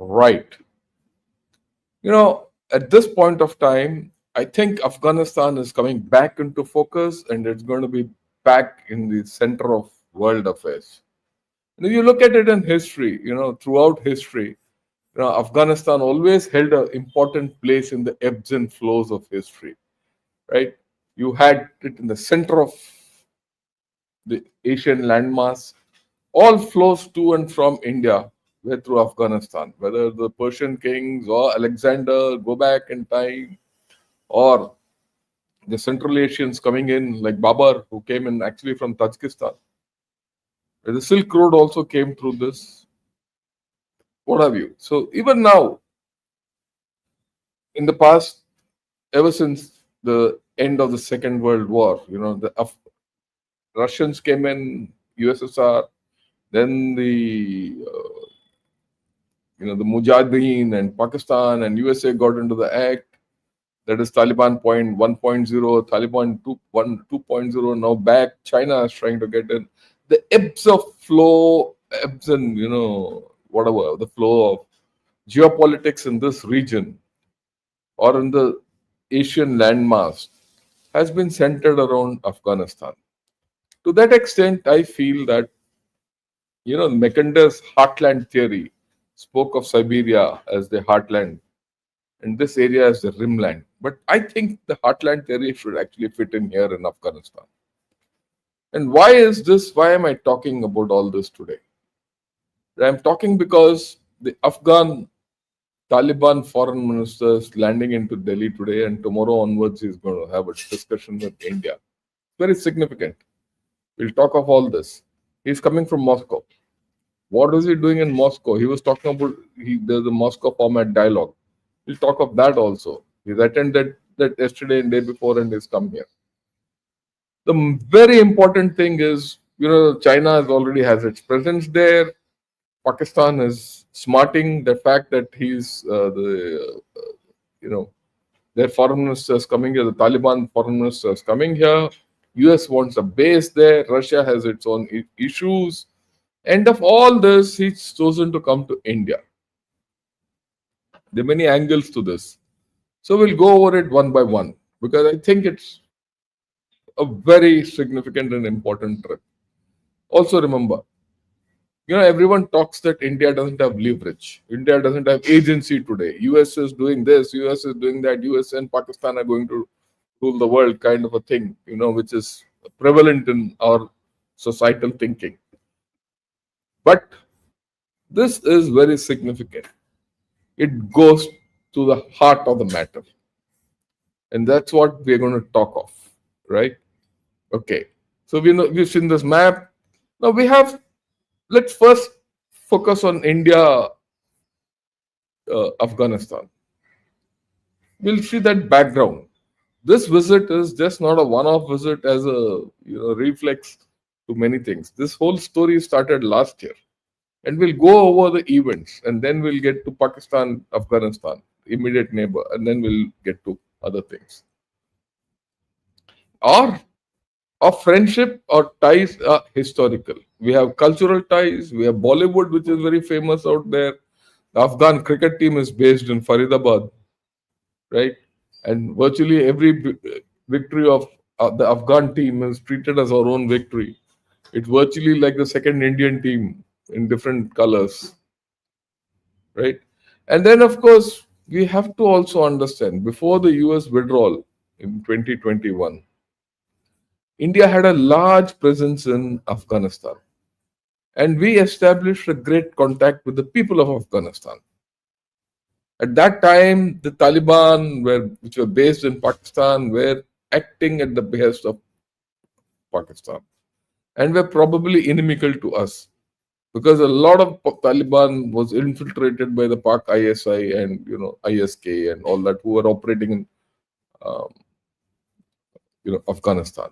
Right. At this point of time, I think Afghanistan is coming back into focus and it's going to be back in the center of world affairs. And if you look at it in history, throughout history, Afghanistan always held an important place in the ebbs and flows of history, right? You had it in the center of the Asian landmass. All flows to and from India were through Afghanistan, whether the Persian kings or Alexander go back in time, or the Central Asians coming in, like Babar, who came in actually from Tajikistan. The Silk Road also came through this. What have you? So even now, in the past, ever since the end of the Second World War, Russians came in, USSR, then the Mujahideen and Pakistan and USA got into the act. That is Taliban point 1.0, Taliban 2.0, now back. China is trying to get in. The ebbs and, whatever, the flow of geopolitics in this region or in the Asian landmass has been centered around Afghanistan. To that extent, I feel that, Mackinder's heartland theory spoke of Siberia as the heartland and this area as the rimland. But I think the heartland theory should actually fit in here in Afghanistan. And why is this? Why am I talking about all this today? I'm talking because the Afghan Taliban foreign minister is landing into Delhi today, and tomorrow onwards he's going to have a discussion with India. Very significant. We'll talk of all this. He's coming from Moscow. What is he doing in Moscow? He was talking about there's a Moscow format dialogue. We'll talk of that also. He's attended that yesterday and day before, and he's come here. The very important thing is, China already has its presence there. Pakistan is smarting the fact that their foreign minister is coming here, the Taliban foreign minister is coming here. US wants a base there. Russia has its own issues. End of all this, he's chosen to come to India. There are many angles to this. So we'll go over it one by one because I think it's a very significant and important trip. Also remember, everyone talks that India doesn't have leverage. India doesn't have agency today. US is doing this, US is doing that, US and Pakistan are going to rule the world kind of a thing, which is prevalent in our societal thinking. But this is very significant. It goes to the heart of the matter. And that's what we're going to talk of, right? Okay. So we've seen this map. Now let's first focus on India, Afghanistan. We'll see that background. This visit is just not a one-off visit as a reflex to many things. This whole story started last year. And we'll go over the events and then we'll get to Pakistan, Afghanistan, immediate neighbor, and then we'll get to other things. Our friendship or ties are historical. We have cultural ties. We have Bollywood, which is very famous out there. The Afghan cricket team is based in Faridabad, right? And virtually every victory of the Afghan team is treated as our own victory. It's virtually like the second Indian team in different colors, right? And then, of course, we have to also understand before the US withdrawal in 2021, India had a large presence in Afghanistan. And we established a great contact with the people of Afghanistan. At that time, the Taliban, which were based in Pakistan, were acting at the behest of Pakistan and were probably inimical to us because a lot of Taliban was infiltrated by the Pak ISI and ISK and all that who were operating in Afghanistan.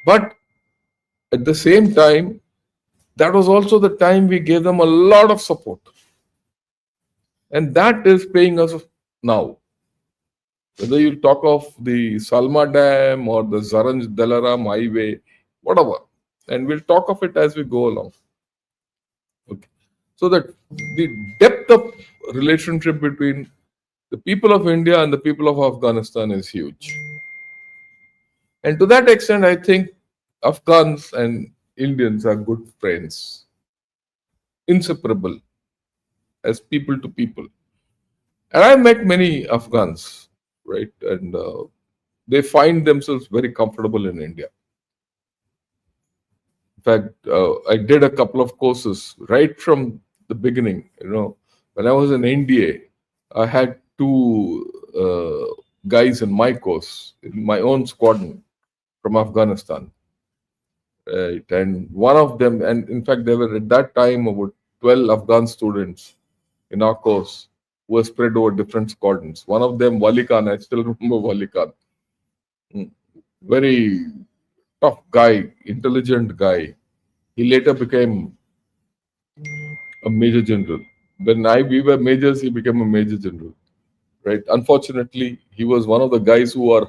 But at the same time, that was also the time we gave them a lot of support. And that is paying us now. Whether you talk of the Salma Dam or the Zaranj Dalaram Highway, whatever. And we'll talk of it as we go along. Okay. So that the depth of relationship between the people of India and the people of Afghanistan is huge. And to that extent, I think Afghans and Indians are good friends, inseparable as people to people. And I met many Afghans, right? And they find themselves very comfortable in India. In fact, I did a couple of courses right from the beginning. When I was in NDA, I had two guys in my course, in my own squadron from Afghanistan. Right. And one of them, and in fact, there were at that time about 12 Afghan students in our course who were spread over different squadrons. One of them, Wali Khan, I still remember Wali Khan. Very tough guy, intelligent guy. He later became a major general. When we were majors, he became a major general. Right. Unfortunately, he was one of the guys who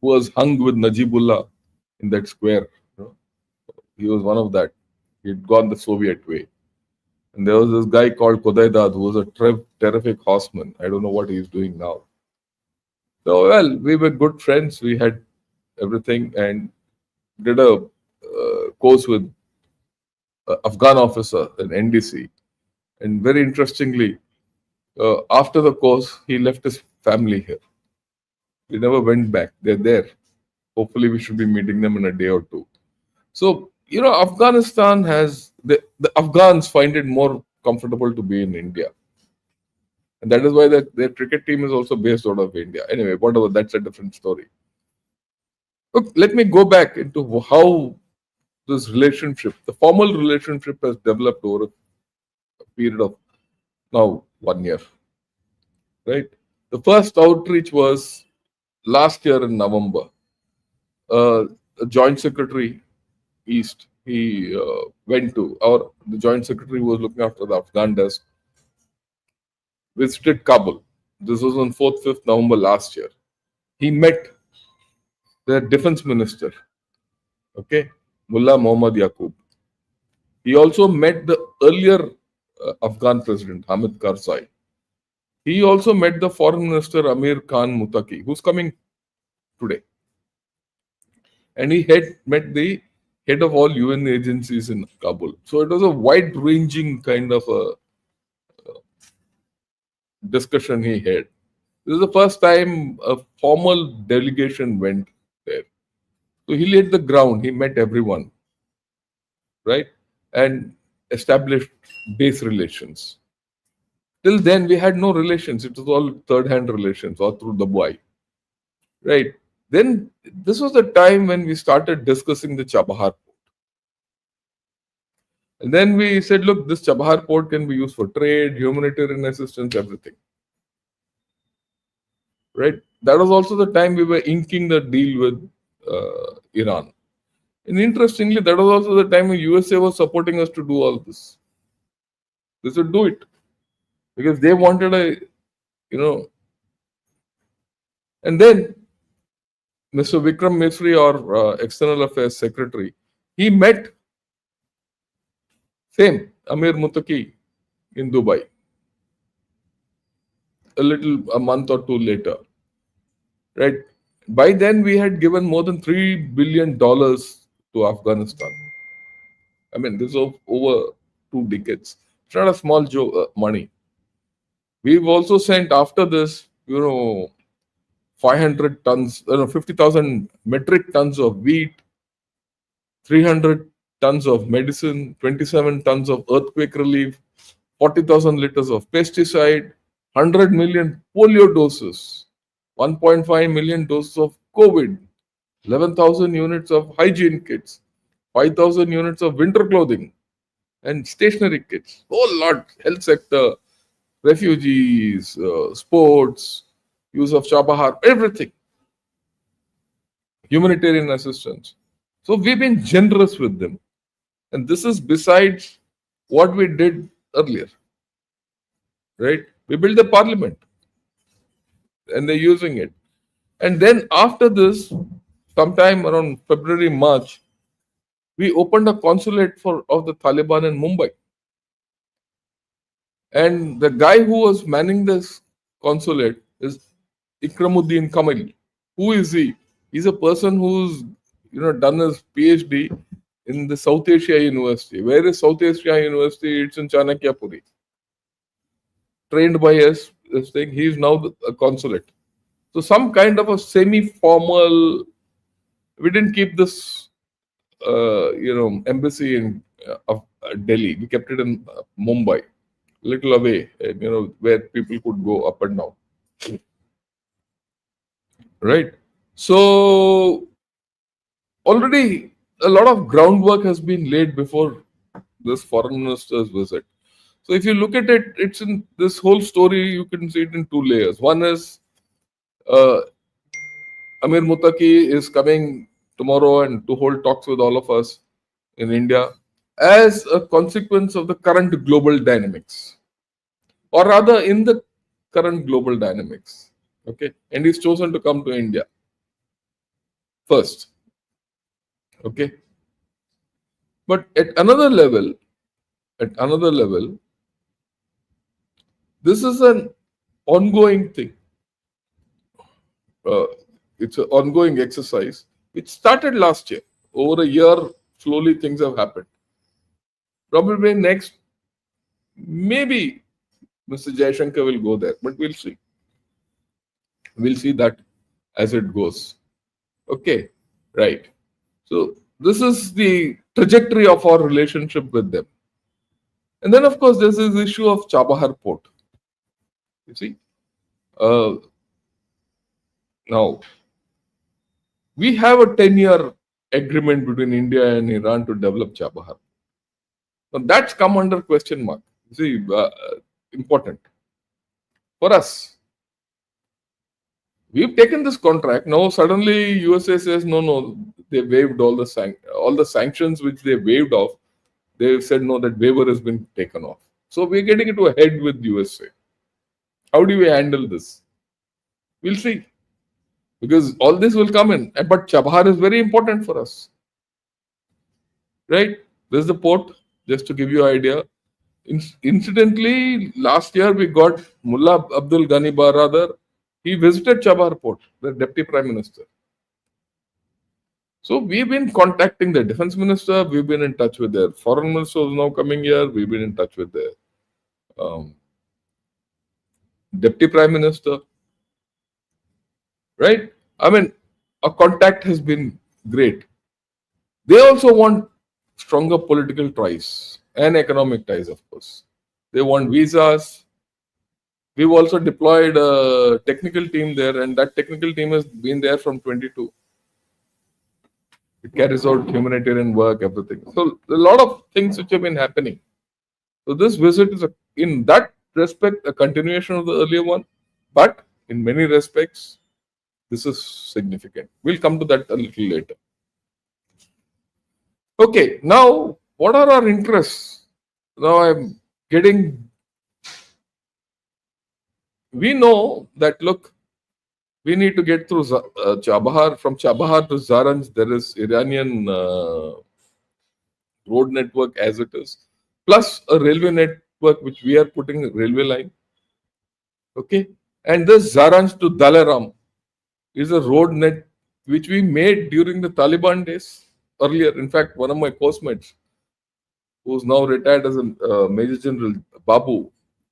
was hung with Najibullah in that square. you know. He was one of that. He'd gone the Soviet way. And there was this guy called Kodaidad who was a terrific horseman. I don't know what he's doing now. So, well, we were good friends. We had everything and did a course with an Afghan officer in NDC. And very interestingly, after the course, he left his family here. He never went back. They're there. Hopefully, we should be meeting them in a day or two. So, Afghanistan the Afghans find it more comfortable to be in India. And that is why their cricket team is also based out of India. Anyway, whatever, that's a different story. Look, let me go back into how this relationship, the formal relationship, has developed over a period of now 1 year. Right? The first outreach was last year in November. The Joint Secretary East, he went to, or the Joint Secretary who was looking after the Afghan desk, visited Kabul. This was on 4th, 5th November last year. He met the defense minister, okay, Mullah Muhammad Yaqub. He also met the earlier Afghan president, Hamid Karzai. He also met the foreign minister, Amir Khan Mutaki, who's coming today. And he had met the head of all UN agencies in Kabul. So it was a wide-ranging kind of a discussion he had. This is the first time a formal delegation went there. So he laid the ground, he met everyone, right? And established base relations. Till then, we had no relations. It was all third-hand relations or through the boy, right? Then this was the time when we started discussing the Chabahar port. And then we said, look, this Chabahar port can be used for trade, humanitarian assistance, everything. Right? That was also the time we were inking the deal with Iran. And interestingly, that was also the time when USA was supporting us to do all this. They said, do it. Because they wanted and then Mr. Vikram Misri, our External Affairs Secretary, he met same Amir Mutaki in Dubai a month or two later. Right? By then, we had given more than $3 billion to Afghanistan. I mean, this is over 2 decades. It's not a small money. We've also sent after this, 500 tons, 50,000 metric tons of wheat, 300 tons of medicine, 27 tons of earthquake relief, 40,000 liters of pesticide, 100 million polio doses, 1.5 million doses of COVID, 11,000 units of hygiene kits, 5,000 units of winter clothing, and stationery kits. Whole lot, health sector, refugees, sports, use of Chabahar, everything. Humanitarian assistance. So we've been generous with them. And this is besides what we did earlier. Right? We built the parliament and they're using it. And then after this, sometime around February, March, we opened a consulate of the Taliban in Mumbai. And the guy who was manning this consulate is Ikramuddin Kamal. Who is he? He's a person who's done his PhD in the South Asia University. Where is South Asia University? It's in Chanakyapuri. Trained by us, this thing. He's now a consulate. So some kind of a semi-formal. We didn't keep this, embassy in of Delhi. We kept it in Mumbai, little away, where people could go up and down. Right. So already a lot of groundwork has been laid before this foreign minister's visit. So if you look at it, it's in this whole story. You can see it in two layers. One is uh, Amir Mutaki is coming tomorrow and to hold talks with all of us in India as a consequence of the current global dynamics, or rather, in the current global dynamics. Okay, and he's chosen to come to India first. Okay, but at another level, this is an ongoing thing. Uh, it's an ongoing exercise which started last year. Over a year, slowly things have happened. Probably next, maybe Mr. Shankar will go there, but we'll see. We'll see that as it goes. Okay, right. So this is the trajectory of our relationship with them. And then, of course, there's this issue of Chabahar port. You see, uh, now we have a 10-year agreement between India and Iran to develop Chabahar. Now that's come under question mark. You see, important for us. We've taken this contract. Now suddenly USA says no. They waived all the sanctions which they waived off. They've said no, that waiver has been taken off. So we're getting into a head with USA. How do we handle this? We'll see. Because all this will come in. But Chabahar is very important for us. Right? This is the port, just to give you an idea. Incidentally, last year we got Mullah Abdul Ghani Baradar. He visited Chabahar port, the Deputy Prime Minister. So we've been contacting the Defense Minister. We've been in touch with their Foreign Minister who's now coming here. We've been in touch with the Deputy Prime Minister. Right? I mean, our contact has been great. They also want stronger political ties and economic ties, of course. They want visas. We've also deployed a technical team there, and that technical team has been there from 22. It carries out humanitarian work, everything. So a lot of things which have been happening. So this visit is, in that respect, a continuation of the earlier one, but in many respects, this is significant. We'll come to that a little later. Okay, now what are our interests? Now I'm getting. We know that, look, we need to get through Chabahar. From Chabahar to Zaranj, there is Iranian road network as it is, plus a railway network which we are putting a railway line. Okay, and this Zaranj to Dalaram is a road net which we made during the Taliban days earlier. In fact, one of my postmates, who's now retired as a Major General Babu,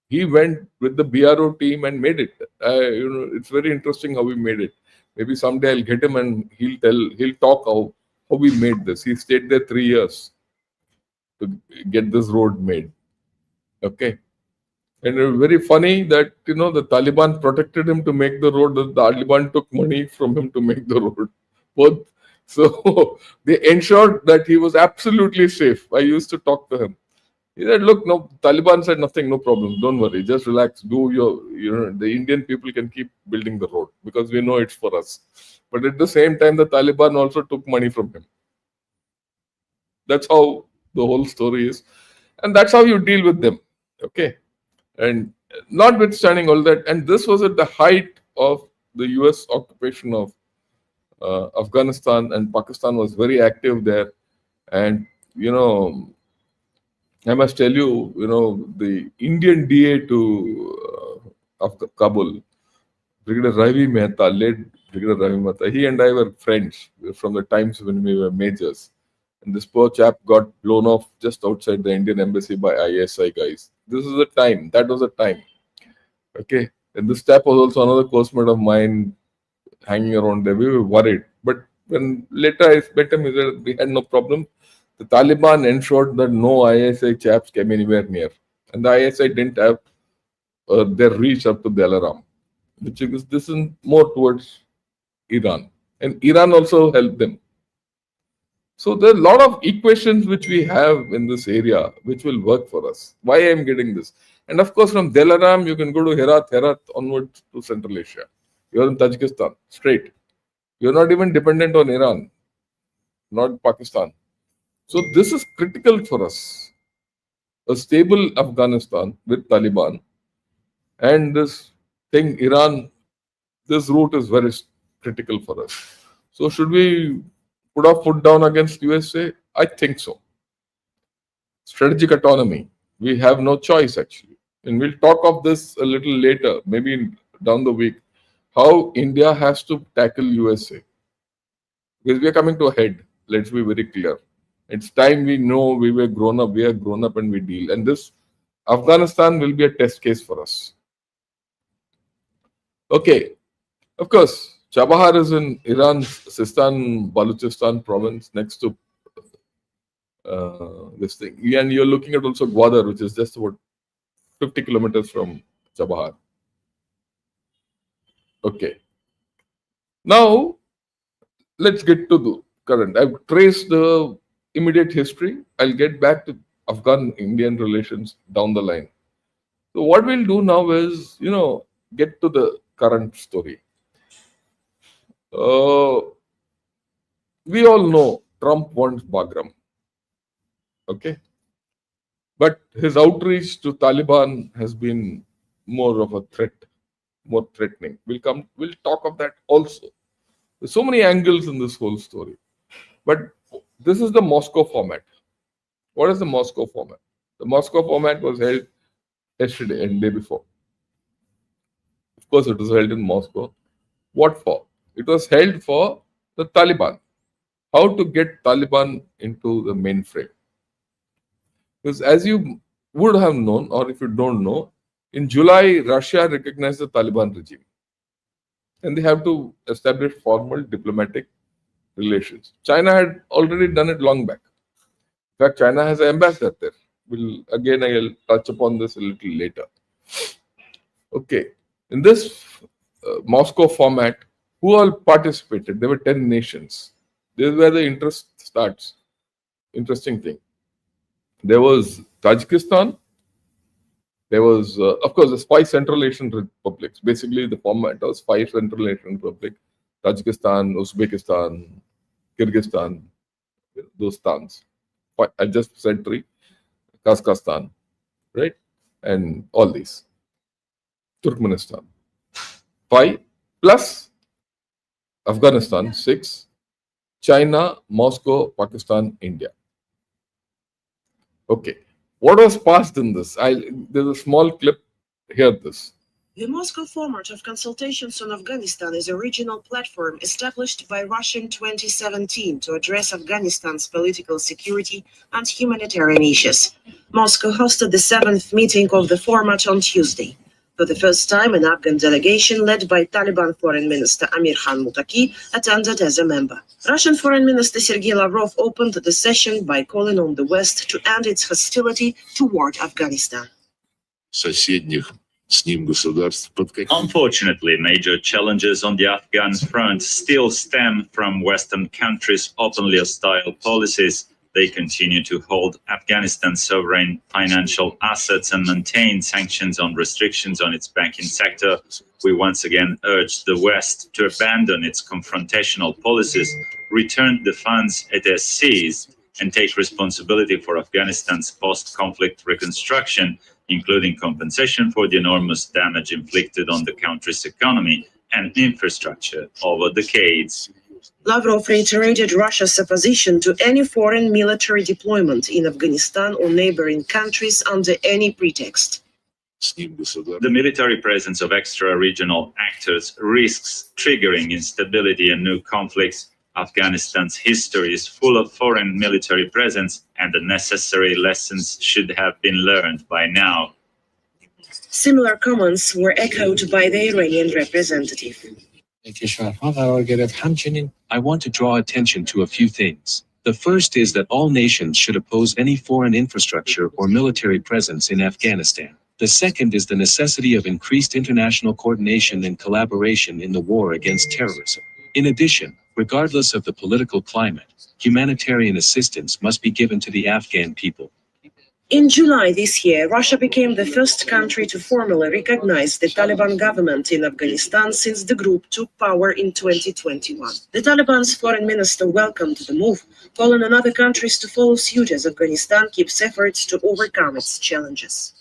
he went with the BRO team and made it. It's very interesting how we made it. Maybe someday I'll get him and he'll talk how we made this. He stayed there 3 years to get this road made. Okay. And it's very funny that the Taliban protected him to make the road. The Taliban took money from him to make the road. Both. So they ensured that he was absolutely safe. I used to talk to him. He said, "Look, no." Taliban said, "Nothing, no problem. Don't worry. Just relax. Do the Indian people can keep building the road because we know it's for us." But at the same time, the Taliban also took money from him. That's how the whole story is, and that's how you deal with them. Okay. And notwithstanding all that, and this was at the height of the US occupation of Afghanistan, and Pakistan was very active there. And, I must tell you, the Indian DA of Kabul, Brigadier Ravi Mehta, late Brigadier Ravi Mehta, he and I were friends from the times when we were majors. And this poor chap got blown off just outside the Indian embassy by ISI guys. This is the time. That was the time. Okay. And this chap was also another coursemate of mine hanging around there. We were worried. But when later I met him, he said we had no problem. The Taliban ensured that no ISI chaps came anywhere near. And the ISI didn't have their reach up to the alarm, which is this is more towards Iran. And Iran also helped them. So there are a lot of equations which we have in this area which will work for us. Why I am getting this? And of course, from Delaram, you can go to Herat onwards to Central Asia. You're in Tajikistan, straight. You're not even dependent on Iran, not Pakistan. So this is critical for us. A stable Afghanistan with Taliban and this thing, Iran, this route is very critical for us. So should we put our foot down against USA? I think so. Strategic autonomy. We have no choice actually. And we'll talk of this a little later, maybe down the week, how India has to tackle USA. Because we are coming to a head. Let's be very clear. It's time we know we are grown up and we deal. And this Afghanistan will be a test case for us. Okay, of course, Chabahar is in Iran's Sistan Baluchistan province next to this thing. And you're looking at also Gwadar, which is just about 50 kilometers from Chabahar. Okay. Now, let's get to the current. I've traced the immediate history. I'll get back to Afghan-Indian relations down the line. So what we'll do now is, get to the current story. We all know Trump wants Bagram. Okay. But his outreach to Taliban has been more of a threat, more threatening. We'll talk of that also. There's so many angles in this whole story. But this is the Moscow format. What is the Moscow format? The Moscow format was held yesterday and day before. Of course, it was held in Moscow. What for? It was held for the Taliban. How to get Taliban into the mainframe. Because as you would have known, or if you don't know, in July, Russia recognized the Taliban regime. And they have to establish formal diplomatic relations. China had already done it long back. In fact, China has an ambassador there. I'll touch upon this a little later. Okay. In this Moscow format, who all participated? There were 10 nations. This is where the interest starts. Interesting thing. There was Tajikistan. There was, of course, the 5 Central Asian republics. Basically, the format was 5 Central Asian republics: Tajikistan, Uzbekistan, Kyrgyzstan, those stans. I just said 3. Kazakhstan, right? And all these. Turkmenistan. 5 plus Afghanistan, 6. China, Moscow, Pakistan, India. Okay. What was passed in this? There's a small clip. Hear this. The Moscow format of consultations on Afghanistan is a regional platform established by Russia in 2017 to address Afghanistan's political security and humanitarian issues. Moscow hosted the 7th meeting of the format on Tuesday. For the first time, an Afghan delegation led by Taliban Foreign Minister Amir Khan Muttaqi attended as a member. Russian Foreign Minister Sergei Lavrov opened the session by calling on the West to end its hostility toward Afghanistan. Unfortunately, major challenges on the Afghan front still stem from Western countries' openly hostile policies. They continue to hold Afghanistan's sovereign financial assets and maintain sanctions on restrictions on its banking sector. We once again urge the West to abandon its confrontational policies, return the funds it has seized, and take responsibility for Afghanistan's post-conflict reconstruction, including compensation for the enormous damage inflicted on the country's economy and infrastructure over decades. Lavrov reiterated Russia's opposition to any foreign military deployment in Afghanistan or neighboring countries under any pretext. The military presence of extra-regional actors risks triggering instability and new conflicts. Afghanistan's history is full of foreign military presence, and the necessary lessons should have been learned by now. Similar comments were echoed by the Iranian representative. I want to draw attention to a few things. The first is that all nations should oppose any foreign infrastructure or military presence in Afghanistan. The second is the necessity of increased international coordination and collaboration in the war against terrorism. In addition, regardless of the political climate, humanitarian assistance must be given to the Afghan people. In July this year, Russia became the first country to formally recognize the Taliban government in Afghanistan since the group took power in 2021. The Taliban's foreign minister welcomed the move, calling on other countries to follow suit as Afghanistan keeps efforts to overcome its challenges.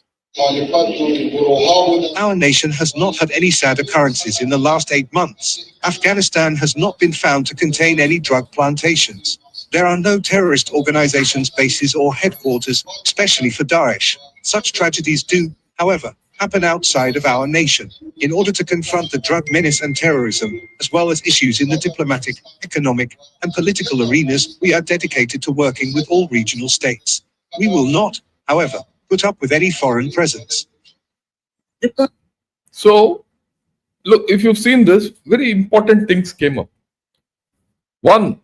Our nation has not had any sad occurrences in the last 8 months. Afghanistan has not been found to contain any drug plantations. There are no terrorist organizations' bases or headquarters, especially for Daesh. Such tragedies do, however, happen outside of our nation. In order to confront the drug menace and terrorism, as well as issues in the diplomatic, economic, and political arenas, we are dedicated to working with all regional states. We will not, however, put up with any foreign presence. So, look, if you've seen this, very important things came up. One,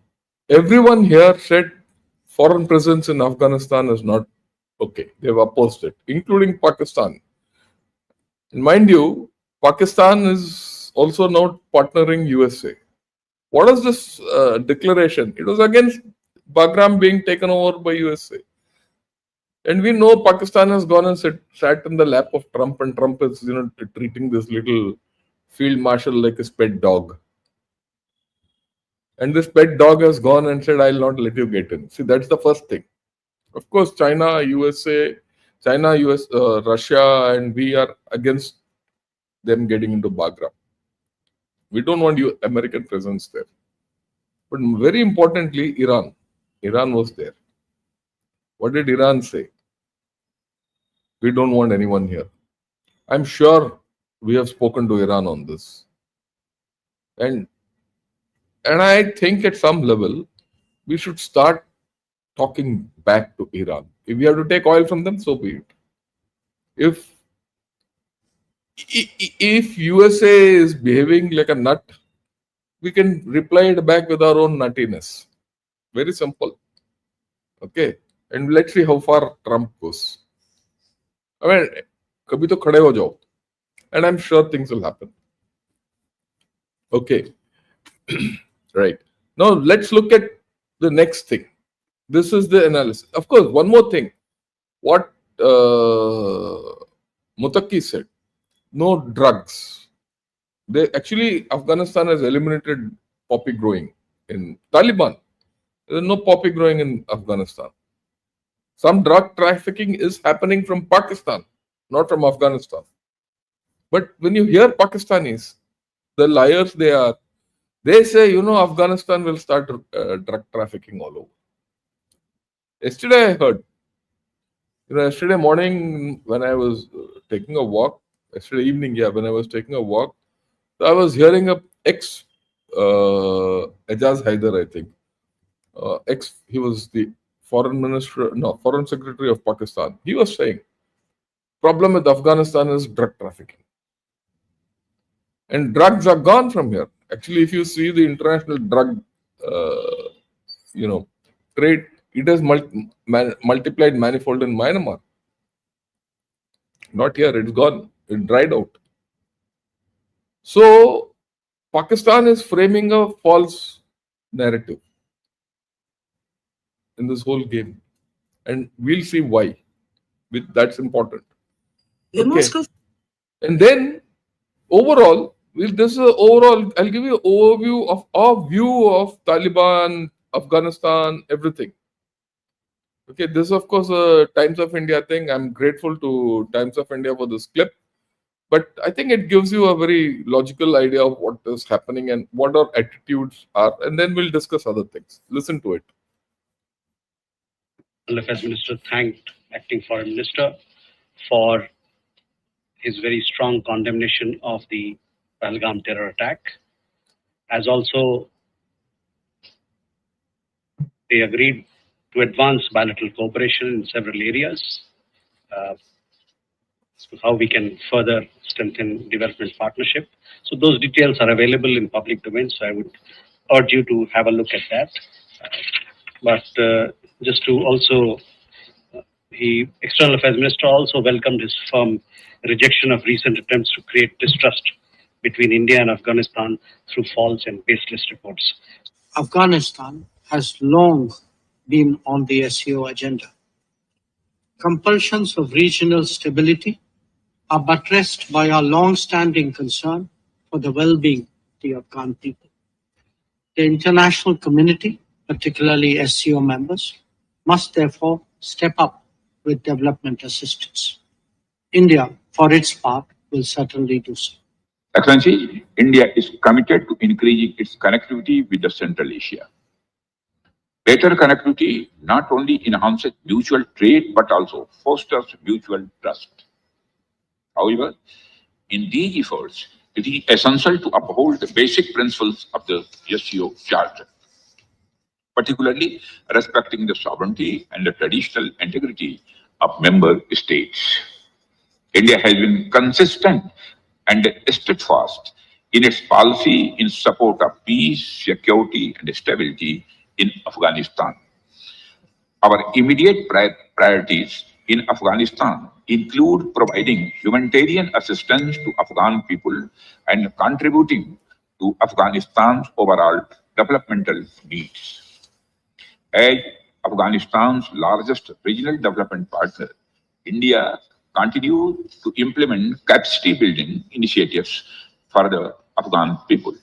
everyone here said foreign presence in Afghanistan is not okay. They've opposed it, including Pakistan. And mind you, Pakistan is also now partnering USA. What is this declaration? It was against Bagram being taken over by USA. And we know Pakistan has gone and sat in the lap of Trump, and Trump is, treating this little field marshal like his pet dog. And this pet dog has gone and said, I'll not let you get in. See, that's the first thing. Of course, China, USA, Russia, and we are against them getting into Bagram. We don't want American presence there. But very importantly, Iran. Iran was there. What did Iran say? We don't want anyone here. I'm sure we have spoken to Iran on this. And I think at some level, we should start talking back to Iran. If we have to take oil from them, so be it. If USA is behaving like a nut, we can reply it back with our own nuttiness. Very simple. Okay. And let's see how far Trump goes. I mean, kabhi to khade ho jao. And I'm sure things will happen. Okay. Right. Now let's look at the next thing. This is the analysis. Of course, one more thing. What Mutaki said. No drugs. Afghanistan has eliminated poppy growing in Taliban. There is no poppy growing in Afghanistan. Some drug trafficking is happening from Pakistan, not from Afghanistan. But when you hear Pakistanis, the liars they are, they say, Afghanistan will start drug trafficking all over. Yesterday I heard, yesterday morning when I was taking a walk, yesterday evening, when I was taking a walk, I was hearing a Ejaz Haider, I think. He was the foreign secretary of Pakistan. He was saying, problem with Afghanistan is drug trafficking. And drugs are gone from here. Actually, if you see the international drug, trade, it has multiplied manifold in Myanmar. Not here, it's gone. It dried out. So, Pakistan is framing a false narrative in this whole game. And we'll see why. That's important. Okay. And then, overall, I'll give you an overview of our view of Taliban, Afghanistan, everything. Okay, this is of course a Times of India thing. I'm grateful to Times of India for this clip. But I think it gives you a very logical idea of what is happening and what our attitudes are, and then we'll discuss other things. Listen to it. The Affairs Minister thanked Acting Foreign Minister for his very strong condemnation of the Bagram terror attack, as also they agreed to advance bilateral cooperation in several areas, so how we can further strengthen development partnership. So those details are available in public domain, so I would urge you to have a look at that. But just to also, the External Affairs Minister also welcomed his firm rejection of recent attempts to create distrust between India and Afghanistan through false and baseless reports. Afghanistan has long been on the SCO agenda. Compulsions of regional stability are buttressed by our long-standing concern for the well-being of the Afghan people. The international community, particularly SCO members, must therefore step up with development assistance. India, for its part, will certainly do so. Excellency, India is committed to increasing its connectivity with the Central Asia. Better connectivity not only enhances mutual trade but also fosters mutual trust. However, in these efforts, it is essential to uphold the basic principles of the SCO Charter, particularly respecting the sovereignty and the traditional integrity of member states. India has been consistent and steadfast in its policy in support of peace, security, and stability in Afghanistan. Our immediate priorities in Afghanistan include providing humanitarian assistance to Afghan people and contributing to Afghanistan's overall developmental needs. As Afghanistan's largest regional development partner, India continues to implement capacity building initiatives for the Afghan people.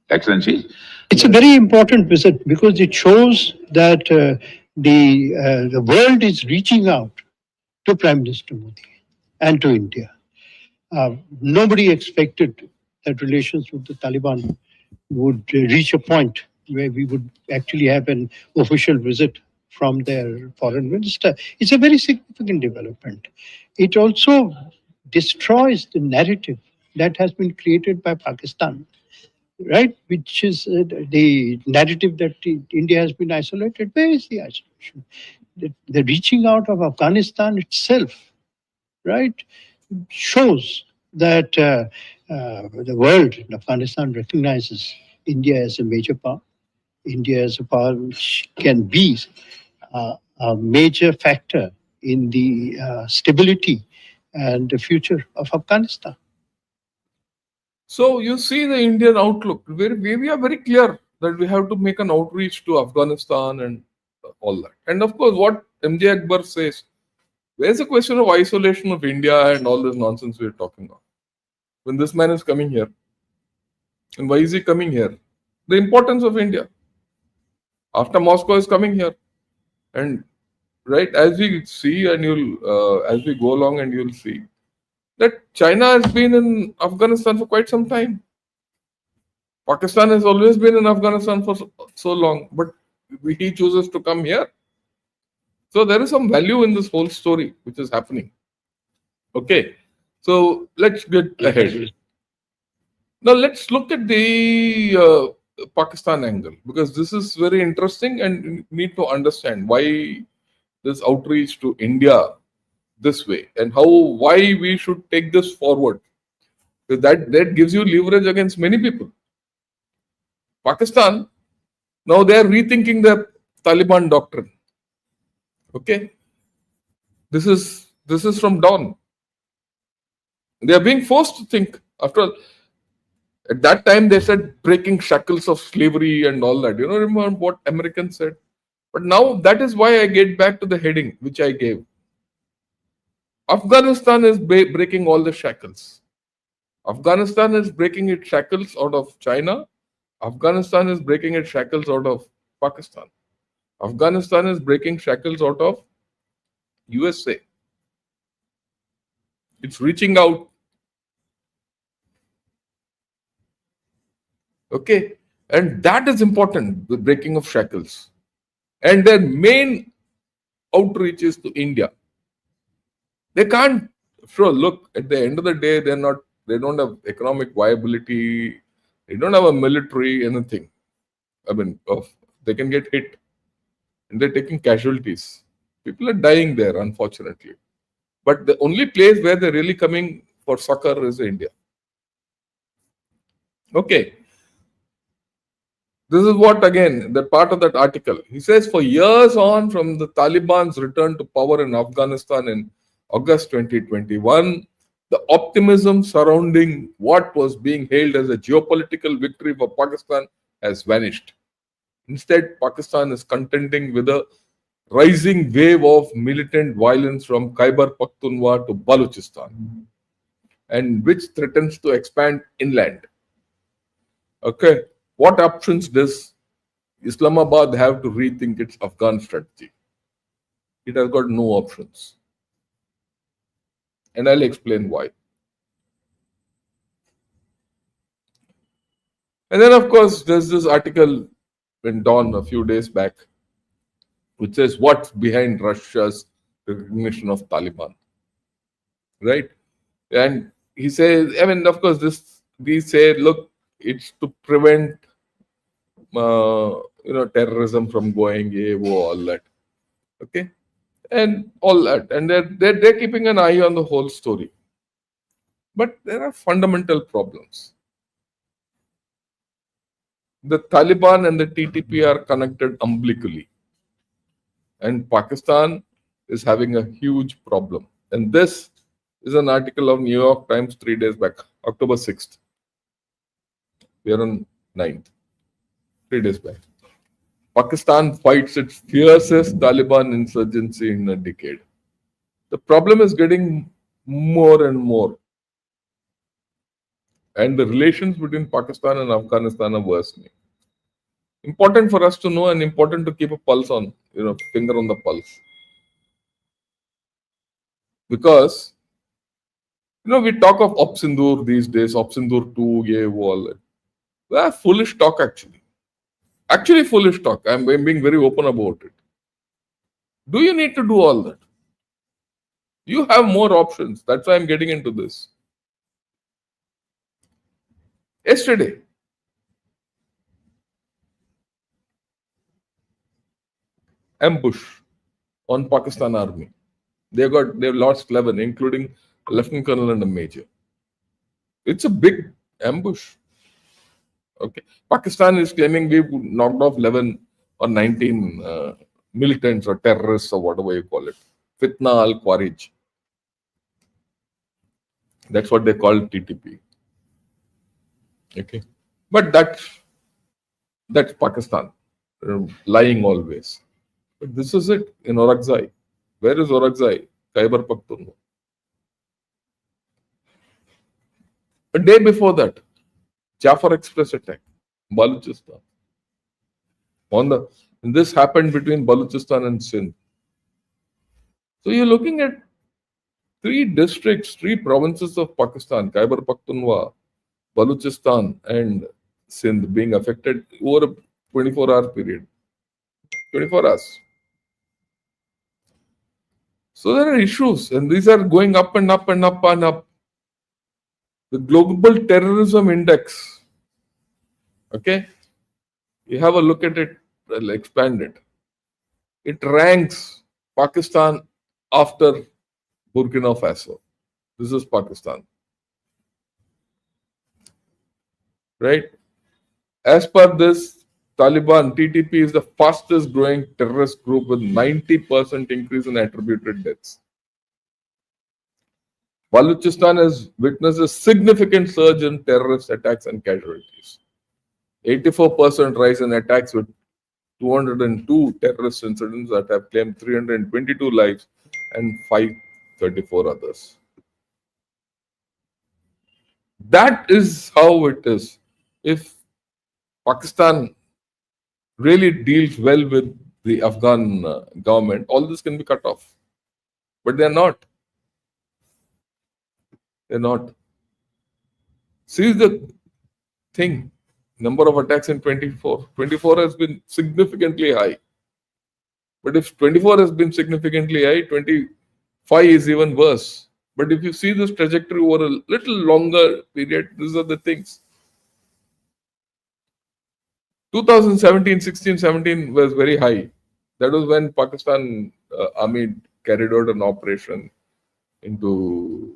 Excellency, It's a very important visit because it shows that the world is reaching out to Prime Minister Modi and to India. Nobody expected that relations with the Taliban would reach a point where we would actually have an official visit from their foreign minister. It's a very significant development. It also destroys the narrative that has been created by Pakistan, right? Which is the narrative that India has been isolated. Where is the isolation? The reaching out of Afghanistan itself, right, shows that the world in Afghanistan recognizes India as a major power. India as a power which can be a major factor in the stability and the future of Afghanistan. So you see the Indian outlook. We are very clear that we have to make an outreach to Afghanistan and all that. And of course, what MJ Akbar says, where's the question of isolation of India and all this nonsense we're talking about? When this man is coming here, and why is he coming here? The importance of India. After Moscow is coming here, and right as we see, and as we go along, and you'll see that China has been in Afghanistan for quite some time. Pakistan has always been in Afghanistan for so long, but he chooses to come here. So there is some value in this whole story which is happening. Okay, so let's get ahead. Now let's look at the Pakistan angle, because this is very interesting and you need to understand why this outreach to India this way and why we should take this forward. Because that gives you leverage against many people. Pakistan, now they are rethinking their Taliban doctrine. Okay, this is from dawn. They are being forced to think. After all, at that time they said breaking shackles of slavery and all that. Remember what Americans said? But now that is why I get back to the heading which I gave. Afghanistan is breaking all the shackles. Afghanistan is breaking its shackles out of China. Afghanistan is breaking its shackles out of Pakistan. Afghanistan is breaking shackles out of USA. It's reaching out Okay, and that is important, the breaking of shackles. And their main outreach is to India. They can't. Sure, look, at the end of the day, they don't have economic viability, they don't have a military, anything. I mean, they can get hit and they're taking casualties. People are dying there, unfortunately. But the only place where they're really coming for succor is India. Okay. This is what, again, the part of that article. He says, for years on, from the Taliban's return to power in Afghanistan in August 2021, the optimism surrounding what was being hailed as a geopolitical victory for Pakistan has vanished. Instead, Pakistan is contending with a rising wave of militant violence from Khyber Pakhtunkhwa to Balochistan, and which threatens to expand inland. Okay, what options does Islamabad have to rethink its Afghan strategy? It has got no options. And I'll explain why. And then, of course, there's this article in Dawn a few days back, which says what's behind Russia's recognition of Taliban. Right? And he says, I mean, of course, these say, look, it's to prevent terrorism from going AWO, all that. Okay? And all that. And they're keeping an eye on the whole story. But there are fundamental problems. The Taliban and the TTP are connected umbilically. And Pakistan is having a huge problem. And this is an article of New York Times 3 days back, October 6th. We are on 9th, 3 days back. Pakistan fights its fiercest Taliban insurgency in a decade. The problem is getting more and more. And the relations between Pakistan and Afghanistan are worsening. Important for us to know and important to keep a pulse on, finger on the pulse. Because, we talk of Opsindur these days, Opsindur 2, ye, all that. That's foolish talk, actually. Actually, foolish talk. I'm being very open about it. Do you need to do all that? You have more options. That's why I'm getting into this. Yesterday, ambush on Pakistan army. They've lost 11, including a lieutenant colonel and a major. It's a big ambush. Okay, Pakistan is claiming we've knocked off 11 or 19 militants or terrorists or whatever you call it. Fitna al-Khawarij. That's what they call TTP. Okay, but that's Pakistan lying always. But this is it in Orakzai. Where is Orakzai? Khyber Pakhtunkhwa. A day before that, Jafar Express attack, Balochistan. And this happened between Balochistan and Sindh. So you're looking at 3 districts, 3 provinces of Pakistan, Khyber Pakhtunkhwa, Balochistan, and Sindh being affected over a 24-hour period. 24 hours. So there are issues, and these are going up and up and up and up. The Global Terrorism Index. Okay? You have a look at it, I'll expand it. It ranks Pakistan after Burkina Faso. This is Pakistan. Right? As per this, Taliban, TTP is the fastest growing terrorist group with 90% increase in attributed deaths. Balochistan has witnessed a significant surge in terrorist attacks and casualties. 84% rise in attacks with 202 terrorist incidents that have claimed 322 lives and 534 others. That is how it is. If Pakistan really deals well with the Afghan government, all this can be cut off. But they're not. They're not. See the thing. Number of attacks in 24. 24 has been significantly high. But if 24 has been significantly high, 25 is even worse. But if you see this trajectory over a little longer period, these are the things. 2017, 16, 17 was very high. That was when Pakistan army carried out an operation into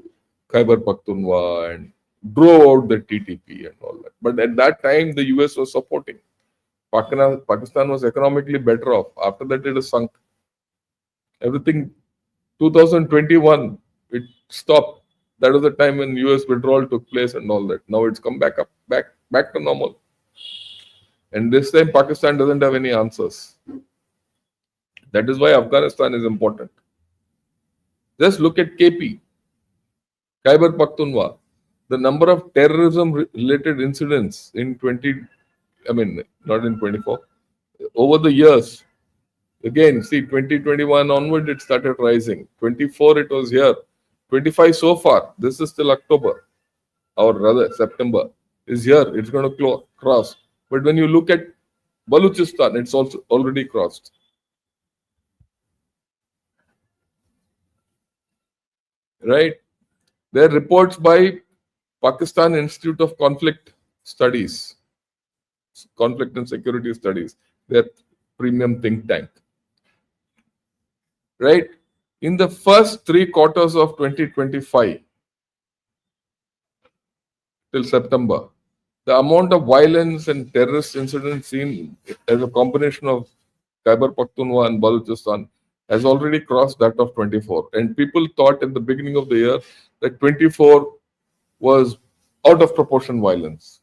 Khyber Pakhtunkhwa and drove out the TTP and all that. But at that time, the US was supporting. Pakistan was economically better off. After that, it has sunk. Everything 2021, it stopped. That was the time when US withdrawal took place and all that. Now it's come back to normal. And this time Pakistan doesn't have any answers. That is why Afghanistan is important. Just look at KP, Khyber Pakhtunkhwa. The number of terrorism related incidents in not in 24, over the years. Again, see, 2021 onward, it started rising. 24, it was here. 25 so far. This is still October, or rather September, is here. It's going to cross. But when you look at Balochistan, it's also already crossed. Right? There are reports by Pakistan Institute of Conflict Studies, Conflict and Security Studies, their premium think tank. Right? In the first 3 quarters of 2025 till September, the amount of violence and terrorist incidents seen as a combination of Khyber Pakhtunkhwa and Balochistan has already crossed that of 24. And people thought at the beginning of the year that 24 was out of proportion violence.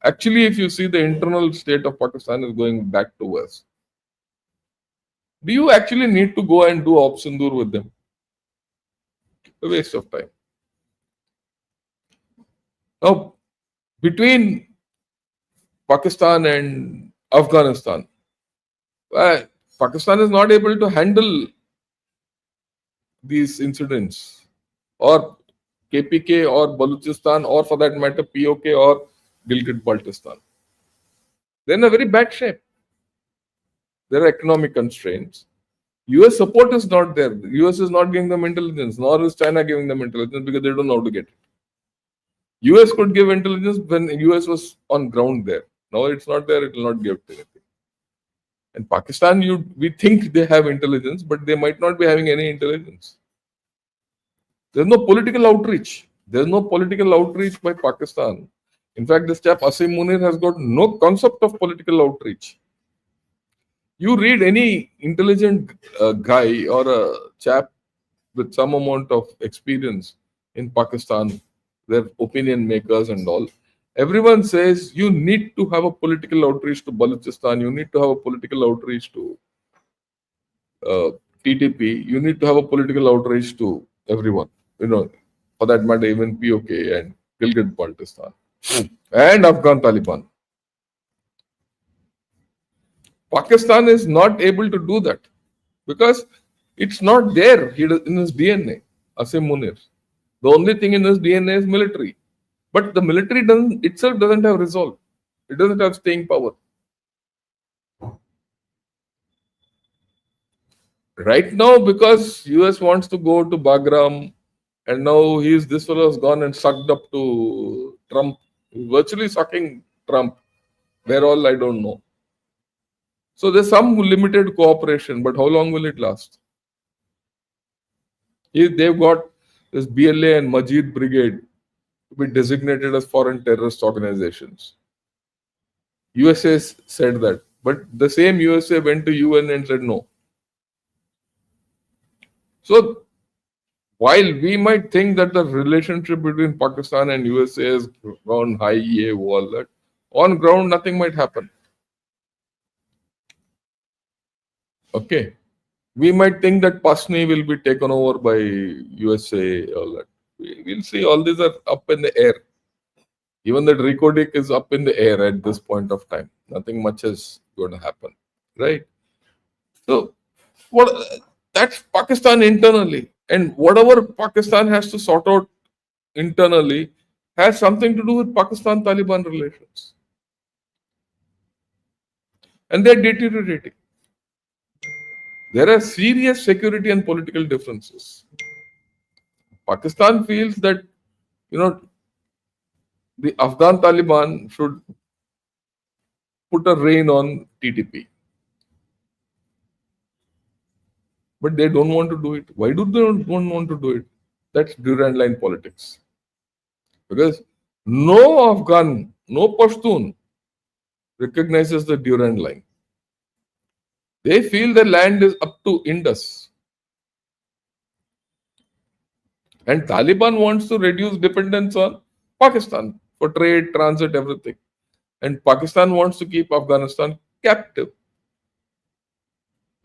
Actually, if you see, the internal state of Pakistan is going back to worse. Do you actually need to go and do Op Sindoor with them? A waste of time. Now, between Pakistan and Afghanistan, Pakistan is not able to handle these incidents, or KPK or Balochistan, or for that matter POK or Gilgit-Baltistan. They're in a very bad shape. There are economic constraints. US support is not there. The US is not giving them intelligence, nor is China giving them intelligence, because they don't know how to get it. US could give intelligence when US was on ground there. Now it's not there, it will not give anything. And Pakistan, we think they have intelligence, but they might not be having any intelligence. There's no political outreach. There's no political outreach by Pakistan. In fact, this chap Asim Munir has got no concept of political outreach. You read any intelligent guy or a chap with some amount of experience in Pakistan, their opinion makers and all, everyone says you need to have a political outreach to Balochistan, you need to have a political outreach to TTP, you need to have a political outreach to everyone, for that matter, even POK and Gilgit-Baltistan and Afghan Taliban. Pakistan is not able to do that because it's not there in his DNA, Asim Munir. The only thing in his DNA is military. But the military itself doesn't have resolve. It doesn't have staying power. Right now, because US wants to go to Bagram, and now this fellow has gone and sucked up to Trump, virtually sucking Trump. Where all, I don't know. So there's some limited cooperation, but how long will it last? They've got this BLA and Majid Brigade to be designated as foreign terrorist organizations. USA said that, but the same USA went to UN and said no. So while we might think that the relationship between Pakistan and USA has gone high, all that, on ground nothing might happen. Okay. We might think that Pasni will be taken over by USA, all that. We'll see. All these are up in the air. Even that Rikodik is up in the air at this point of time. Nothing much is going to happen. Right? So, that's Pakistan internally. And whatever Pakistan has to sort out internally has something to do with Pakistan-Taliban relations. and they're deteriorating. There are serious security and political differences. Pakistan feels that, you know, the Afghan Taliban should put a rein on TTP. But they don't want to do it. Why do they don't want to do it? That's Duran line politics. Because no Afghan, no Pashtun recognizes the Duran line. They feel the land is up to Indus. And Taliban wants to reduce dependence on Pakistan for trade, transit, everything. And Pakistan wants to keep Afghanistan captive.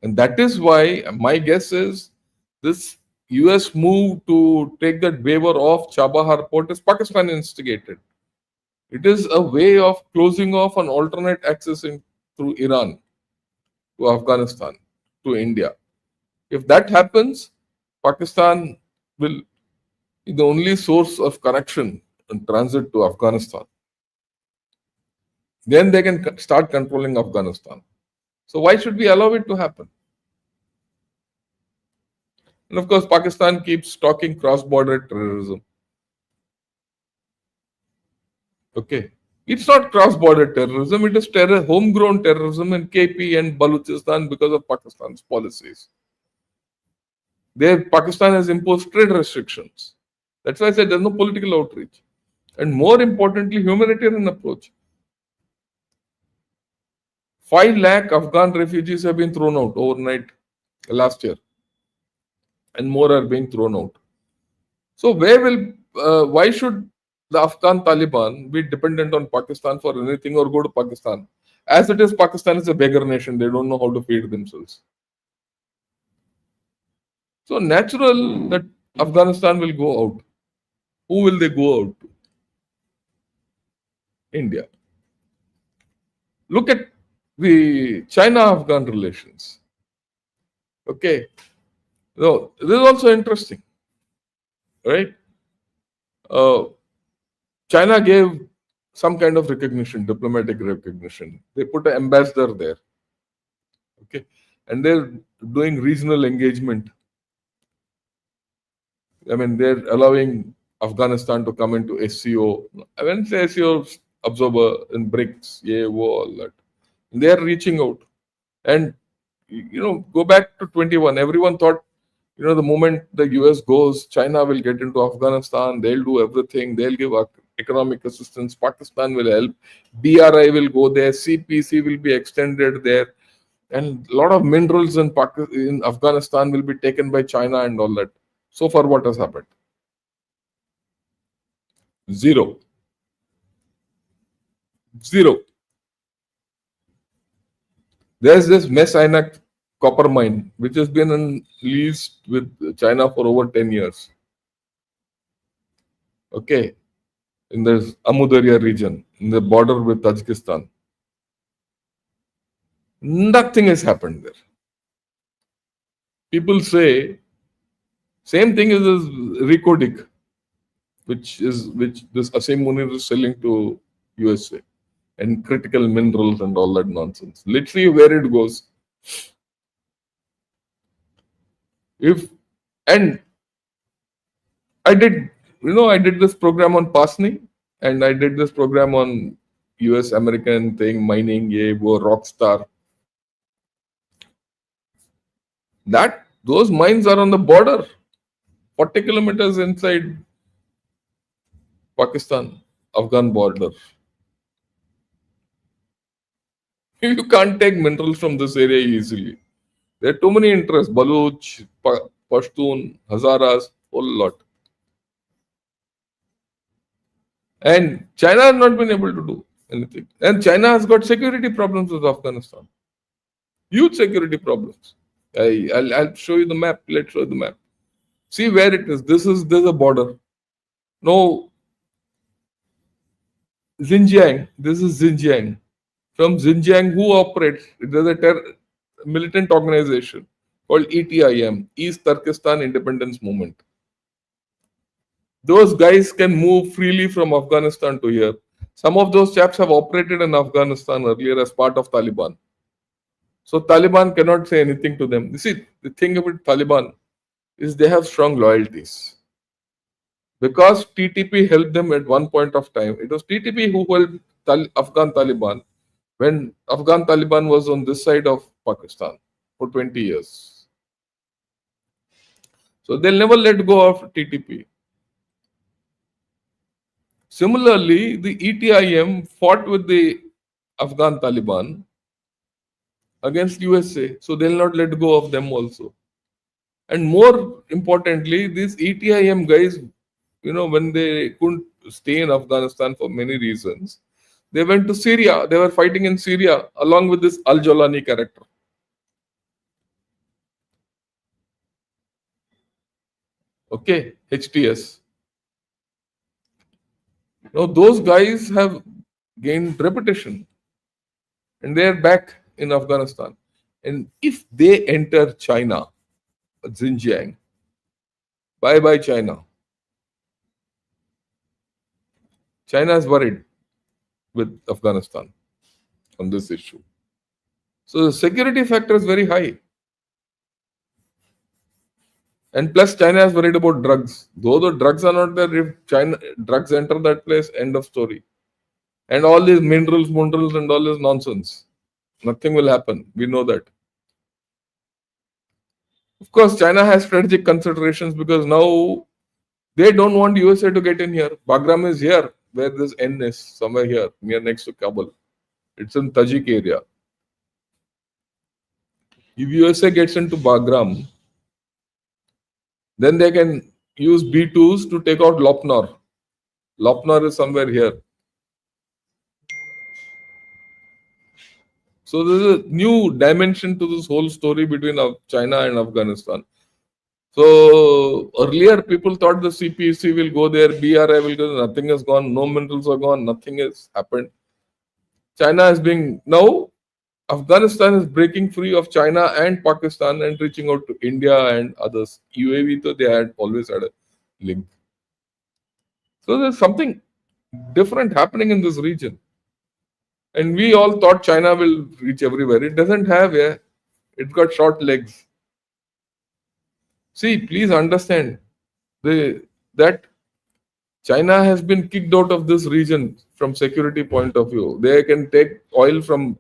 And that is why my guess is this US move to take that waiver off Chabahar port is Pakistan instigated. It is a way of closing off an alternate access through Iran to Afghanistan, to India. If that happens, Pakistan will be the only source of connection and transit to Afghanistan. Then they can start controlling Afghanistan. So why should we allow it to happen? And of course, Pakistan keeps talking cross-border terrorism. Okay. It's not cross-border terrorism, it is homegrown terrorism in KP and Balochistan because of Pakistan's policies. There, Pakistan has imposed trade restrictions. That's why I said there's no political outreach. And more importantly, humanitarian approach. 5 lakh Afghan refugees have been thrown out overnight last year. And more are being thrown out. So why should the Afghan Taliban be dependent on Pakistan for anything or go to Pakistan? As it is, Pakistan is a beggar nation. They don't know how to feed themselves. So natural that Afghanistan will go out. Who will they go out to? India. Look at the China-Afghan relations. Okay. So this is also interesting, right? China gave some kind of recognition, diplomatic recognition. They put an ambassador there. Okay. And they're doing regional engagement. I mean, they're allowing Afghanistan to come into SCO. I wouldn't say SCO observer in BRICS, all that. They're reaching out. And, go back to 21. Everyone thought, the moment the US goes, China will get into Afghanistan. They'll do everything. They'll give economic assistance. Pakistan will help. BRI will go there. CPC will be extended there. And a lot of minerals in Afghanistan will be taken by China and all that. So far, what has happened? Zero. There's this Mess copper mine, which has been leased with China for over 10 years. Okay. In the Amudarya region, in the border with Tajikistan. Nothing has happened there. People say, same thing is Recodic, which this Asim Munir is selling to USA, and critical minerals and all that nonsense. Literally where it goes. And I did this program on Pasni, and I did this program on US American thing, mining, Rockstar. Those mines are on the border, 40 kilometers inside Pakistan, Afghan border. You can't take minerals from this area easily. There are too many interests, Baluch, Pashtun, Hazaras, whole lot. And China has not been able to do anything. And China has got security problems with Afghanistan. Huge security problems. I'll show you the map. Let's show you the map. See where it is. There's a border. No, Xinjiang. This is Xinjiang. From Xinjiang, who operates? There's a militant organization called ETIM, East Turkestan Independence Movement. Those guys can move freely from Afghanistan to here. Some of those chaps have operated in Afghanistan earlier as part of Taliban. So Taliban cannot say anything to them. You see, the thing about Taliban is they have strong loyalties. Because TTP helped them at one point of time. It was TTP who helped Afghan Taliban when Afghan Taliban was on this side of Pakistan for 20 years. So they'll never let go of TTP. Similarly, the ETIM fought with the Afghan Taliban against USA, so they'll not let go of them also. And more importantly, these ETIM guys, when they couldn't stay in Afghanistan for many reasons, they went to Syria. They were fighting in Syria along with this Al Jolani character. Okay, HTS. Now those guys have gained reputation and they are back in Afghanistan. And if they enter China, Xinjiang, bye bye China. China is worried with Afghanistan on this issue. So the security factor is very high. And plus China is worried about drugs. Though the drugs are not there, if China drugs enter that place, end of story. And all these minerals, and all this nonsense. Nothing will happen. We know that. Of course, China has strategic considerations because now they don't want USA to get in here. Bagram is here, where this N is, somewhere here, near next to Kabul. It's in Tajik area. If USA gets into Bagram, then they can use B2s to take out Lopnor. Lopnor is somewhere here. So there's a new dimension to this whole story between China and Afghanistan. So earlier people thought the CPEC will go there, BRI will go, nothing has gone, no minerals are gone, nothing has happened. China is being, now Afghanistan is breaking free of China and Pakistan and reaching out to India and others. UAE, though, they had always had a link. So there's something different happening in this region. And we all thought China will reach everywhere. It doesn't have, yeah. It's got short legs. See, please understand that China has been kicked out of this region from security point of view. They can take oil from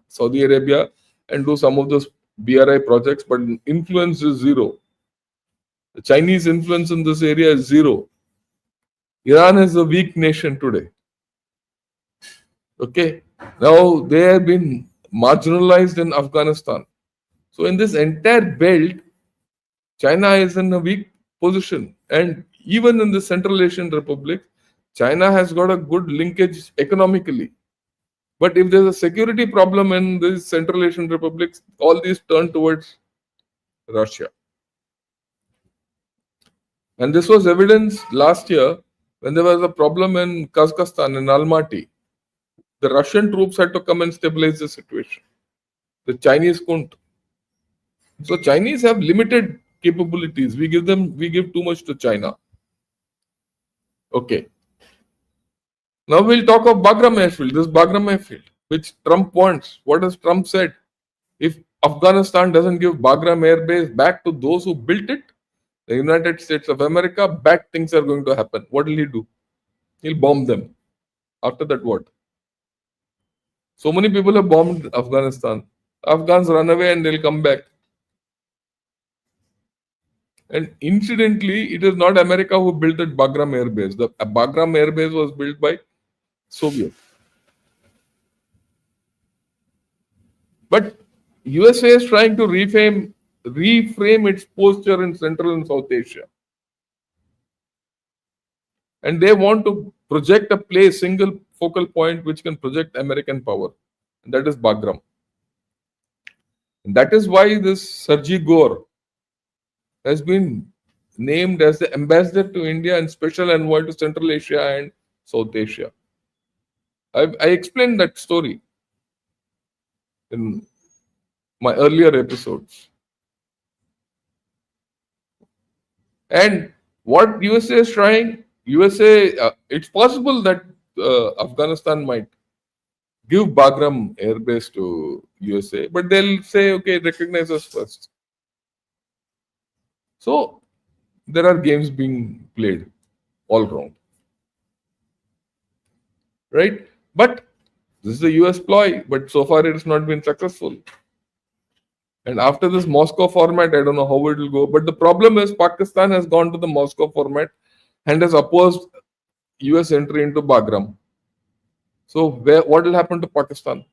Saudi Arabia and do some of those BRI projects, but influence is zero. The Chinese influence in this area is zero. Iran is a weak nation today. Okay, now they have been marginalized in Afghanistan. So in this entire belt, China is in a weak position. And even in the Central Asian Republic, China has got a good linkage economically. But if there's a security problem in these Central Asian republics, all these turn towards Russia. And this was evidenced last year when there was a problem in Kazakhstan, in Almaty. The Russian troops had to come and stabilize the situation. The Chinese couldn't. So Chinese have limited capabilities. We give too much to China. Okay. Now we'll talk of Bagram airfield. This Bagram airfield, which Trump wants. What has Trump said? If Afghanistan doesn't give Bagram airbase back to those who built it, the United States of America, bad things are going to happen. What will he do? He'll bomb them. After that, what? So many people have bombed Afghanistan. Afghans run away and they'll come back. And incidentally, it is not America who built that Bagram airbase. The Bagram airbase was built by Soviet. But USA is trying to reframe its posture in Central and South Asia. And they want to project a single focal point which can project American power. And that is Bagram. And that is why this Sergey Gore has been named as the ambassador to India and special envoy to Central Asia and South Asia. I explained that story in my earlier episodes. And what USA is trying, it's possible that Afghanistan might give Bagram airbase to USA, but they'll say, okay, recognize us first. So there are games being played all around, right? But this is a US ploy, but so far it has not been successful. And after this Moscow format, I don't know how it will go. But the problem is Pakistan has gone to the Moscow format and has opposed US entry into Bagram. So what will happen to Pakistan?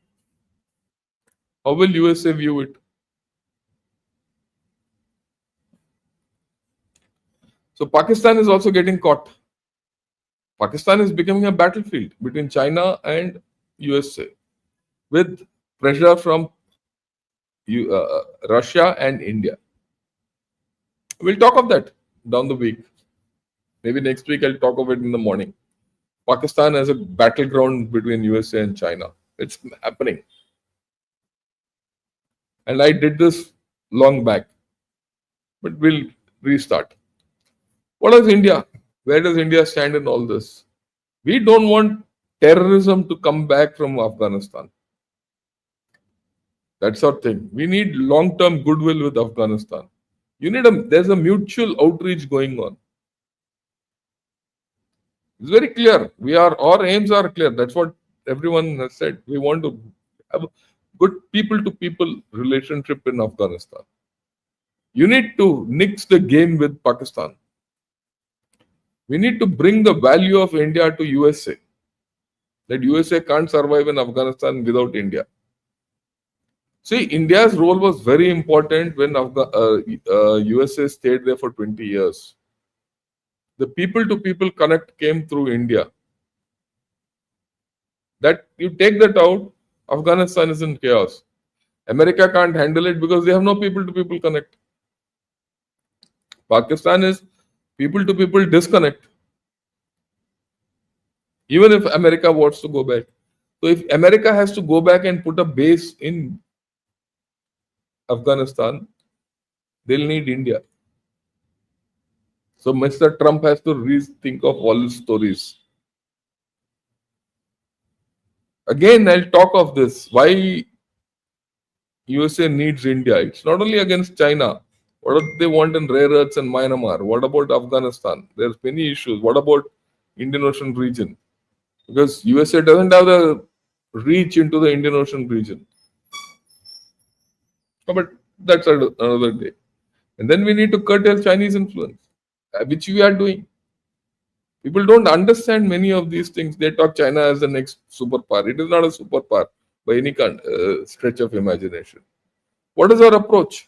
How will USA view it? So Pakistan is also getting caught. Pakistan is becoming a battlefield between China and USA with pressure from Russia and India. We'll talk of that down the week. Maybe next week I'll talk of it in the morning. Pakistan as a battleground between USA and China. It's happening. And I did this long back. But we'll restart. What is India? Where does India stand in all this? We don't want terrorism to come back from Afghanistan. That's our thing. We need long-term goodwill with Afghanistan. There's a mutual outreach going on. It's very clear. Our aims are clear. That's what everyone has said. We want to have a good people-to-people relationship in Afghanistan. You need to nix the game with Pakistan. We need to bring the value of India to USA. That USA can't survive in Afghanistan without India. See, India's role was very important when USA stayed there for 20 years. The people-to-people connect came through India. That you take that out, Afghanistan is in chaos. America can't handle it because they have no people-to-people connect. Pakistan is people-to-people disconnect. Even if America wants to go back. So if America has to go back and put a base in Afghanistan, they'll need India. So Mr. Trump has to rethink of all his stories. Again, I'll talk of this. Why USA needs India? It's not only against China. What do they want in rare earths and Myanmar? What about Afghanistan? There's many issues. What about Indian Ocean region? Because USA doesn't have the reach into the Indian Ocean region. But that's another day. And then we need to curtail Chinese influence, which we are doing. People don't understand many of these things. They talk China as the next superpower. It is not a superpower by any stretch of imagination. What is our approach?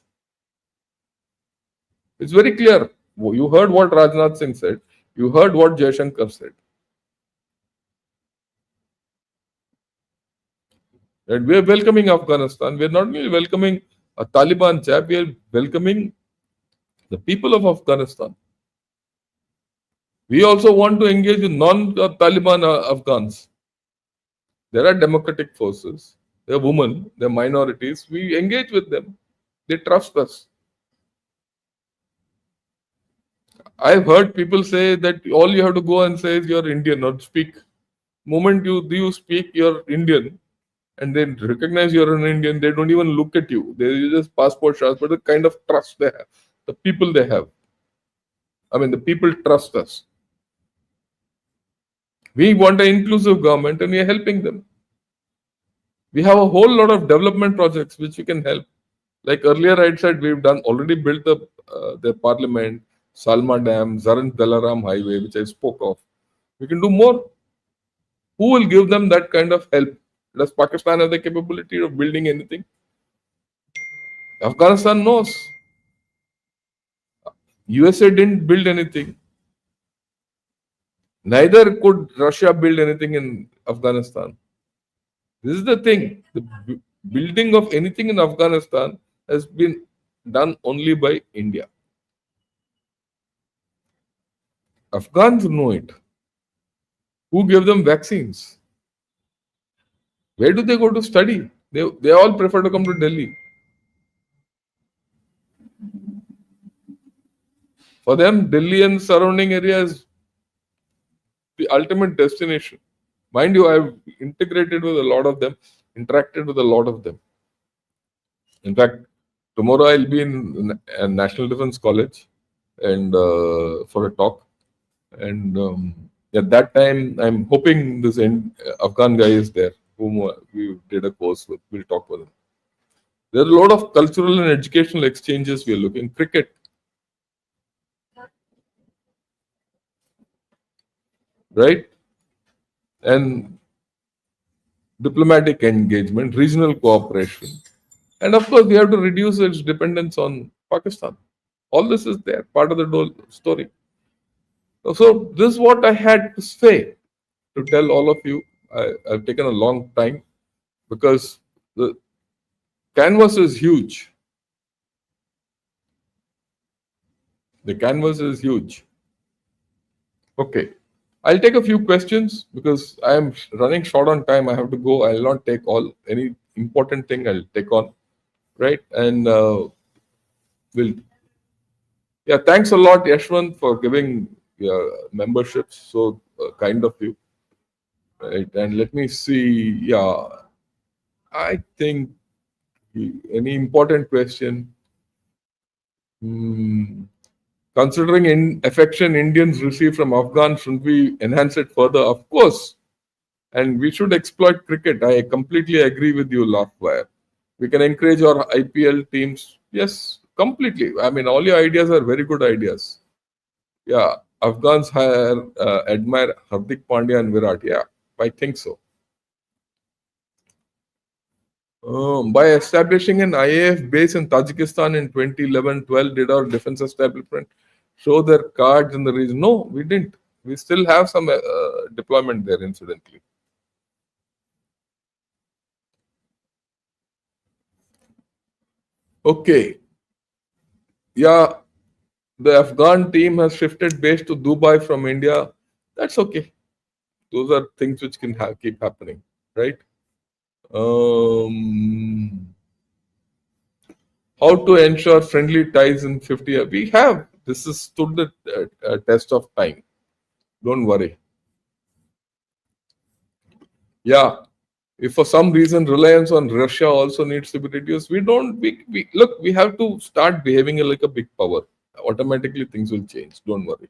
It's very clear. You heard what Rajnath Singh said. You heard what Shankar said. And we are welcoming Afghanistan. We are not only welcoming a Taliban chap, we are welcoming the people of Afghanistan. We also want to engage with non-Taliban Afghans. There are democratic forces. There are women. There are minorities. We engage with them. They trust us. I've heard people say that all you have to go and say is you're Indian or speak. Moment you speak, you're Indian, and they recognize you're an Indian, they don't even look at you. They just passport shots, but the kind of trust they have, the people they have. I mean, the people trust us. We want an inclusive government and we are helping them. We have a whole lot of development projects which we can help. Like earlier I said, we've already built the parliament, Salma Dam, Zaran Dalaram Highway, which I spoke of. We can do more. Who will give them that kind of help? Does Pakistan have the capability of building anything? Afghanistan knows. USA didn't build anything. Neither could Russia build anything in Afghanistan. This is the thing. The building of anything in Afghanistan has been done only by India. Afghans know it. Who gave them vaccines? Where do they go to study? They all prefer to come to Delhi. For them, Delhi and surrounding area is the ultimate destination. Mind you, I've integrated with a lot of them, interacted with a lot of them. In fact, tomorrow I'll be in National Defense College and for a talk. And at that time, I'm hoping this Afghan guy is there, whom we did a course with. We'll talk with him. There are a lot of cultural and educational exchanges we are looking. Cricket, right? And diplomatic engagement, regional cooperation. And of course, we have to reduce its dependence on Pakistan. All this is there, part of the whole story. So this is what I had to say to tell all of you. I've taken a long time because the canvas is huge. The canvas is huge. Okay. I'll take a few questions because I am running short on time. I have to go. I'll not take any important thing I'll take on. Right. And thanks a lot, Yashwant, for giving your memberships. So kind of you. Right. And let me see. Yeah. I think any important question. Considering affection Indians receive from Afghans, should we enhance it further? Of course. And we should exploit cricket. I completely agree with you, Lafwire. We can encourage our IPL teams. Yes, completely. I mean, all your ideas are very good ideas. Yeah, Afghans admire Hardik Pandya and Virat. Yeah, I think so. By establishing an IAF base in Tajikistan in 2011-12, did our defense establishment show their cards in the region? No, we didn't. We still have some deployment there, incidentally. Okay. Yeah, the Afghan team has shifted base to Dubai from India. That's okay. Those are things which can keep happening, right? How to ensure friendly ties in 50 years? We have. This has stood the test of time. Don't worry. Yeah. If for some reason reliance on Russia also needs to be reduced, look, we have to start behaving like a big power. Automatically things will change. Don't worry.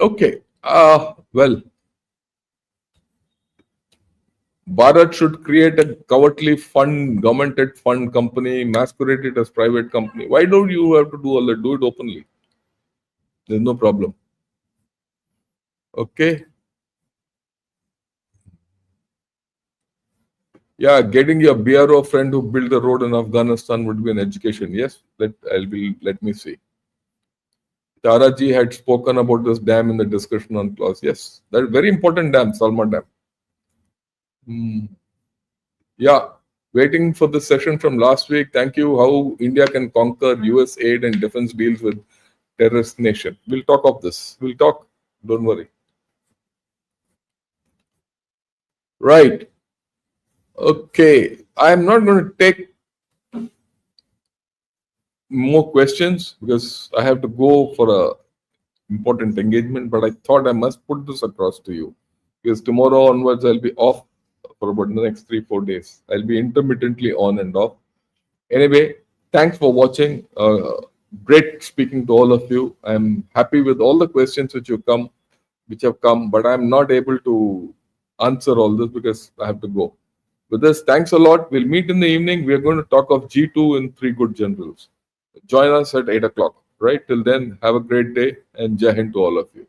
Okay. Well, Bharat should create a cowardly fund, governmented fund company, masquerade it as private company. Why don't you have to do all that? Do it openly. There's no problem. Okay. Yeah, getting your BRO friend who built the road in Afghanistan would be an education. Yes, let me see. Taraji had spoken about this dam in the discussion on clause. Yes, that very important dam, Salma Dam. Yeah, waiting for the session from last week. Thank you. How India can conquer US aid and defense deals with terrorist nation. We'll talk of this. We'll talk. Don't worry. Right. Okay. I'm not going to take more questions because I have to go for a important engagement, but I thought I must put this across to you because tomorrow onwards I'll be off for about the next 3-4 days. I'll be intermittently on and off. Anyway, thanks for watching. Great speaking to all of you. I'm happy with all the questions which have come, but I'm not able to answer all this because I have to go. With this, thanks a lot. We'll meet in the evening. We are going to talk of G2 in 3 good generals. Join us at 8 o'clock. Right? Till then, have a great day and Jai Hind to all of you.